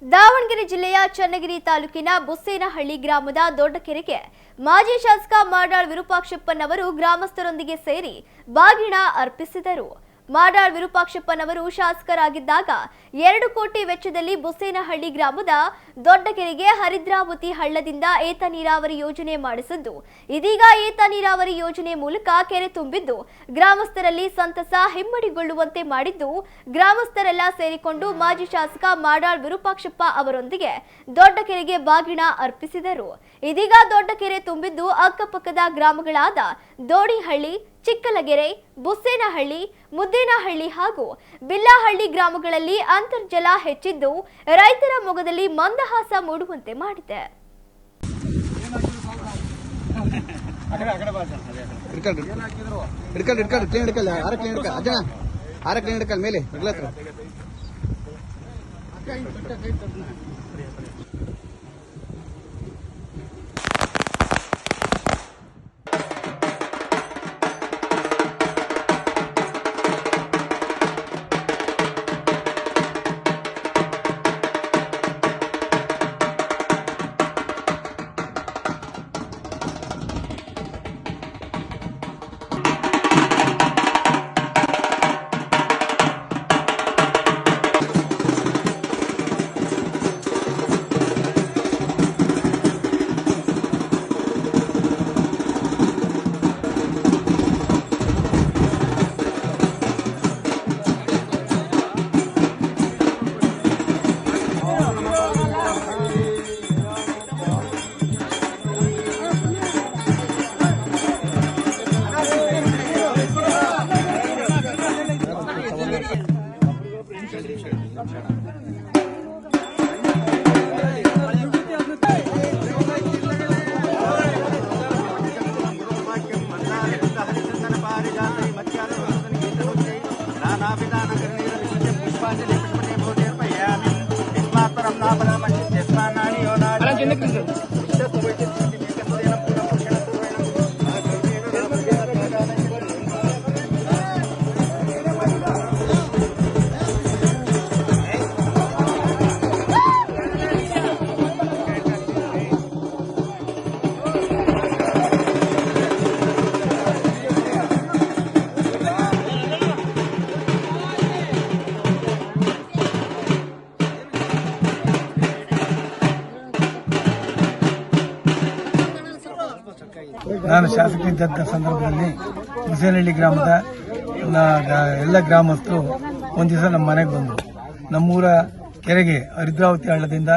ದಾವಣಗೆರೆ ಜಿಲ್ಲೆಯ ಚನ್ನಗಿರಿ ತಾಲೂಕಿನ ಬುಸ್ಸೇನಹಳ್ಳಿ ಗ್ರಾಮದ ದೊಡ್ಡಕೆರೆಗೆ ಮಾಜಿ ಶಾಸಕ ಮಾಡಾಳ್ ವಿರೂಪಾಕ್ಷಪ್ಪನವರು ಗ್ರಾಮಸ್ಥರೊಂದಿಗೆ ಸೇರಿ ಬಾಗಿಣ ಅರ್ಪಿಸಿದರು. ಮಾಡಾಳ್ ವಿರೂಪಾಕ್ಷಪ್ಪನವರು ಶಾಸಕರಾಗಿದ್ದಾಗ 2 ಕೋಟಿ ವೆಚ್ಚದಲ್ಲಿ ಬುಸ್ಸೇನಹಳ್ಳಿ ಗ್ರಾಮದ ದೊಡ್ಡಕೆರೆಗೆ ಹರಿದ್ರಾವತಿ ಹಳ್ಳದಿಂದ ಏತ ನೀರಾವರಿ ಯೋಜನೆ ಮಾಡಿಸಿದ್ದು, ಇದೀಗ ಏತ ನೀರಾವರಿ ಯೋಜನೆ ಮೂಲಕ ಕೆರೆ ತುಂಬಿದ್ದು ಗ್ರಾಮಸ್ಥರಲ್ಲಿ ಸಂತಸ ಹಿಮ್ಮಡಿಗೊಳ್ಳುವಂತೆ ಮಾಡಿದ್ದು, ಗ್ರಾಮಸ್ಥರೆಲ್ಲ ಸೇರಿಕೊಂಡು ಮಾಜಿ ಶಾಸಕ ಮಾಡಾಳ್ ವಿರೂಪಾಕ್ಷಪ್ಪ ಅವರೊಂದಿಗೆ ದೊಡ್ಡಕೆರೆಗೆ ಬಾಗಿಣ ಅರ್ಪಿಸಿದರು. ಇದೀಗ ದೊಡ್ಡಕೆರೆ ತುಂಬಿದ್ದು ಅಕ್ಕಪಕ್ಕದ ಗ್ರಾಮಗಳಾದ ದೋಡಿಹಳ್ಳಿ, ಚಿಕ್ಕಲಗೆರೆ, ಬುಸ್ಸೇನಹಳ್ಳಿ, ಮುದ್ದೇನಹಳ್ಳಿ ಹಾಗೂ ಬಿಲ್ಲಹಳ್ಳಿ ಗ್ರಾಮಗಳಲ್ಲಿ ಅಂತರ್ಜಲ ಹೆಚ್ಚಿದ್ದು ರೈತರ ಮೊಗದಲ್ಲಿ ಮಂದಹಾಸ ಮೂಡುವಂತೆ ಮಾಡಿದೆ. ನಾನು ಶಾಸಕರಿದ್ದಂಥ ಸಂದರ್ಭದಲ್ಲಿ ಬುಸ್ಸೇನಹಳ್ಳಿ ಗ್ರಾಮದ ಎಲ್ಲ ಗ್ರಾಮಸ್ಥರು ಒಂದು ದಿವಸ ನಮ್ಮ ಮನೆಗೆ ಬಂದರು. ನಮ್ಮೂರ ಕೆರೆಗೆ ಹರಿದ್ರಾವತಿ ಹಳ್ಳದಿಂದ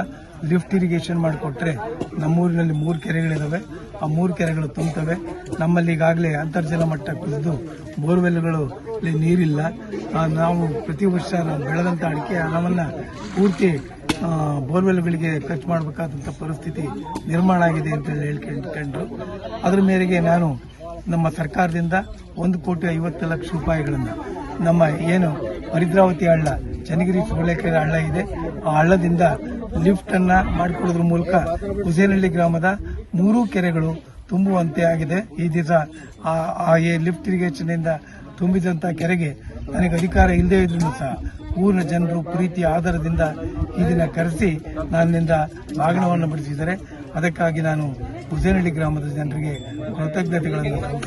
ಲಿಫ್ಟ್ ಇರಿಗೇಷನ್ ಮಾಡಿಕೊಟ್ರೆ ನಮ್ಮೂರಿನಲ್ಲಿ 3 ಕೆರೆಗಳಿದಾವೆ. ಆ 3 ಕೆರೆಗಳು ತುಂಬುತ್ತವೆ. ನಮ್ಮಲ್ಲಿ ಈಗಾಗಲೇ ಅಂತರ್ಜಲ ಮಟ್ಟ ಕುಸಿದು ಬೋರ್ವೆಲ್ಗಳು ನೀರಿಲ್ಲ. ನಾವು ಪ್ರತಿ ವರ್ಷ ಬೆಳೆದಂಥ ಅಡಿಕೆ ಹಣವನ್ನು ಪೂರ್ತಿ ಬೋರ್ವೆಲ್ಗಳಿಗೆ ಖರ್ಚು ಮಾಡಬೇಕಾದಂಥ ಪರಿಸ್ಥಿತಿ ನಿರ್ಮಾಣ ಆಗಿದೆ ಅಂತ ಹೇಳ್ಕೊಂಡ್ರು. ಅದರ ಮೇರೆಗೆ ನಾನು ನಮ್ಮ ಸರ್ಕಾರದಿಂದ 1,50,00,000 ರೂಪಾಯಿಗಳನ್ನು ನಮ್ಮ ಏನು ಹರಿದ್ರಾವತಿ ಹಳ್ಳ, ಚನ್ನಗಿರಿ ಸೂಳೆಕೆರೆ ಹಳ್ಳ ಇದೆ, ಆ ಹಳ್ಳದಿಂದ ಲಿಫ್ಟ್ ಅನ್ನ ಮಾಡಿಕೊಳ್ಳೋದ್ರ ಮೂಲಕ ಬುಸ್ಸೇನಹಳ್ಳಿ ಗ್ರಾಮದ 3 ಕೆರೆಗಳು ತುಂಬುವಂತೆ ಆಗಿದೆ. ಈ ದಿವಸ ಆ ಲಿಫ್ಟ್ ಇರಿಗೇಷನ್ ಇಂದ ತುಂಬಿದಂತ ಕೆರೆಗೆ ನನಗೆ ಅಧಿಕಾರ ಇಲ್ಲದೇ ಇದ್ರೂ ಸಹ ಊರಿನ ಜನರು ಪ್ರೀತಿಯ ಆಧಾರದಿಂದ ಈ ದಿನ ಕರೆಸಿ ನನ್ನಿಂದ ಬಾಗಿಣವನ್ನು ಬಿಡಿಸಿದ್ದಾರೆ. ಅದಕ್ಕಾಗಿ ನಾನು ಬುಸ್ಸೇನಹಳ್ಳಿ ಗ್ರಾಮದ ಜನರಿಗೆ ಕೃತಜ್ಞತೆಗಳನ್ನು